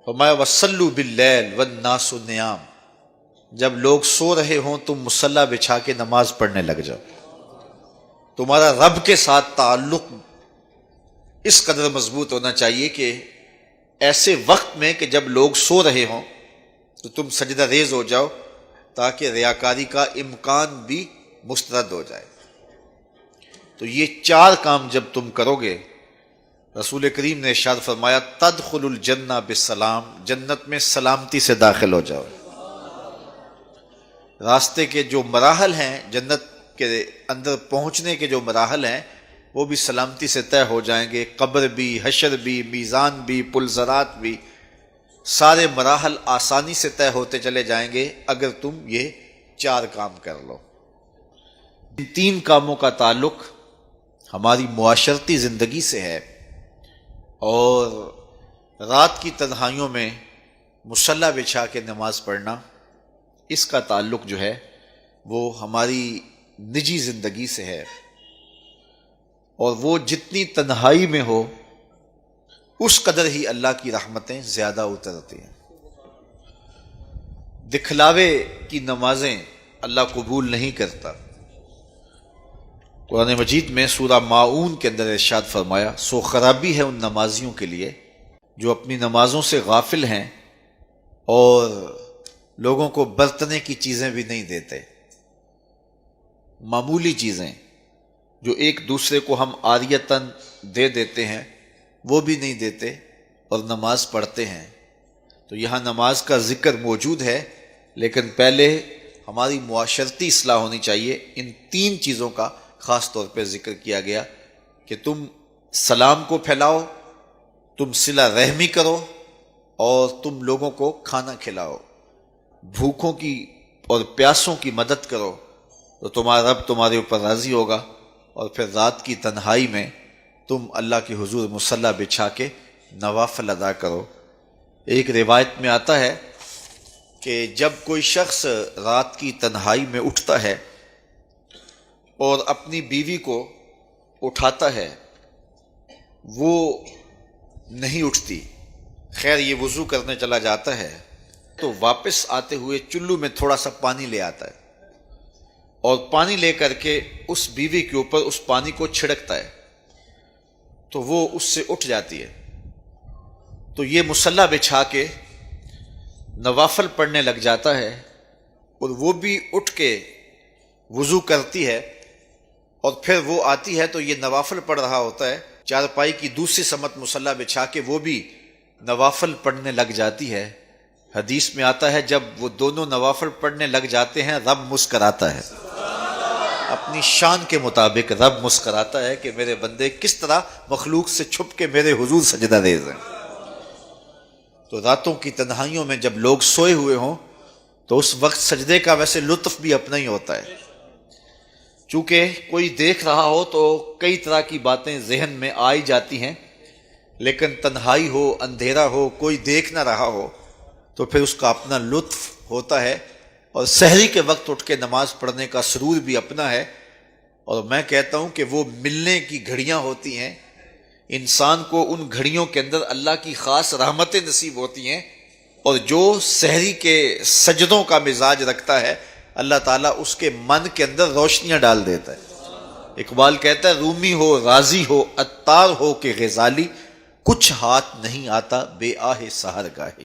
فرمایا وصلوا باللیل والناس نیام، جب لوگ سو رہے ہوں تم مصلی بچھا کے نماز پڑھنے لگ جاؤ۔ تمہارا رب کے ساتھ تعلق اس قدر مضبوط ہونا چاہیے کہ ایسے وقت میں کہ جب لوگ سو رہے ہوں تو تم سجدہ ریز ہو جاؤ، تاکہ ریاکاری کا امکان بھی مسترد ہو جائے۔ تو یہ چار کام جب تم کرو گے، رسول کریم نے ارشاد فرمایا تدخل الجنہ بالسلام، جنت میں سلامتی سے داخل ہو جاؤ۔ راستے کے جو مراحل ہیں، جنت کے اندر پہنچنے کے جو مراحل ہیں، وہ بھی سلامتی سے طے ہو جائیں گے۔ قبر بھی، حشر بھی، میزان بھی، پلزرات بھی، سارے مراحل آسانی سے طے ہوتے چلے جائیں گے اگر تم یہ چار کام کر لو۔ ان تین کاموں کا تعلق ہماری معاشرتی زندگی سے ہے، اور رات کی تنہائیوں میں مصلی بچھا کے نماز پڑھنا، اس کا تعلق جو ہے وہ ہماری نجی زندگی سے ہے، اور وہ جتنی تنہائی میں ہو اس قدر ہی اللہ کی رحمتیں زیادہ اترتی ہیں۔ دکھلاوے کی نمازیں اللہ قبول نہیں کرتا۔ قرآن مجید میں سورہ ماعون کے اندر ارشاد فرمایا سو خرابی ہے ان نمازیوں کے لیے جو اپنی نمازوں سے غافل ہیں اور لوگوں کو برتنے کی چیزیں بھی نہیں دیتے۔ معمولی چیزیں جو ایک دوسرے کو ہم عاریتاً دے دیتے ہیں وہ بھی نہیں دیتے اور نماز پڑھتے ہیں۔ تو یہاں نماز کا ذکر موجود ہے، لیکن پہلے ہماری معاشرتی اصلاح ہونی چاہیے۔ ان تین چیزوں کا خاص طور پہ ذکر کیا گیا کہ تم سلام کو پھیلاؤ، تم صلہ رحمی کرو، اور تم لوگوں کو کھانا کھلاؤ، بھوکوں کی اور پیاسوں کی مدد کرو، تو تمہارا رب تمہارے اوپر راضی ہوگا، اور پھر رات کی تنہائی میں تم اللہ کے حضور مصلی بچھا کے نوافل ادا کرو۔ ایک روایت میں آتا ہے کہ جب کوئی شخص رات کی تنہائی میں اٹھتا ہے اور اپنی بیوی کو اٹھاتا ہے، وہ نہیں اٹھتی، خیر یہ وضو کرنے چلا جاتا ہے تو واپس آتے ہوئے چلو میں تھوڑا سا پانی لے آتا ہے، اور پانی لے کر کے اس بیوی کے اوپر اس پانی کو چھڑکتا ہے تو وہ اس سے اٹھ جاتی ہے۔ تو یہ مصلی بچھا کے نوافل پڑھنے لگ جاتا ہے، اور وہ بھی اٹھ کے وضو کرتی ہے، اور پھر وہ آتی ہے تو یہ نوافل پڑھ رہا ہوتا ہے، چارپائی کی دوسری سمت مصلی بچھا کے وہ بھی نوافل پڑھنے لگ جاتی ہے۔ حدیث میں آتا ہے جب وہ دونوں نوافل پڑھنے لگ جاتے ہیں رب مسکراتا ہے، اپنی شان کے مطابق رب مسکراتا ہے کہ میرے بندے کس طرح مخلوق سے چھپ کے میرے حضور سجدہ ریز ہیں۔ تو راتوں کی تنہائیوں میں جب لوگ سوئے ہوئے ہوں تو اس وقت سجدے کا ویسے لطف بھی اپنا ہی ہوتا ہے، چونکہ کوئی دیکھ رہا ہو تو کئی طرح کی باتیں ذہن میں آئی جاتی ہیں، لیکن تنہائی ہو، اندھیرا ہو، کوئی دیکھ نہ رہا ہو تو پھر اس کا اپنا لطف ہوتا ہے، اور سحری کے وقت اٹھ کے نماز پڑھنے کا سرور بھی اپنا ہے۔ اور میں کہتا ہوں کہ وہ ملنے کی گھڑیاں ہوتی ہیں، انسان کو ان گھڑیوں کے اندر اللہ کی خاص رحمتیں نصیب ہوتی ہیں، اور جو سحری کے سجدوں کا مزاج رکھتا ہے اللہ تعالیٰ اس کے من کے اندر روشنیاں ڈال دیتا ہے۔ اقبال کہتا ہے رومی ہو، رازی ہو، عطار ہو کہ غزالی، کچھ ہاتھ نہیں آتا بے آہ سحر گاہی۔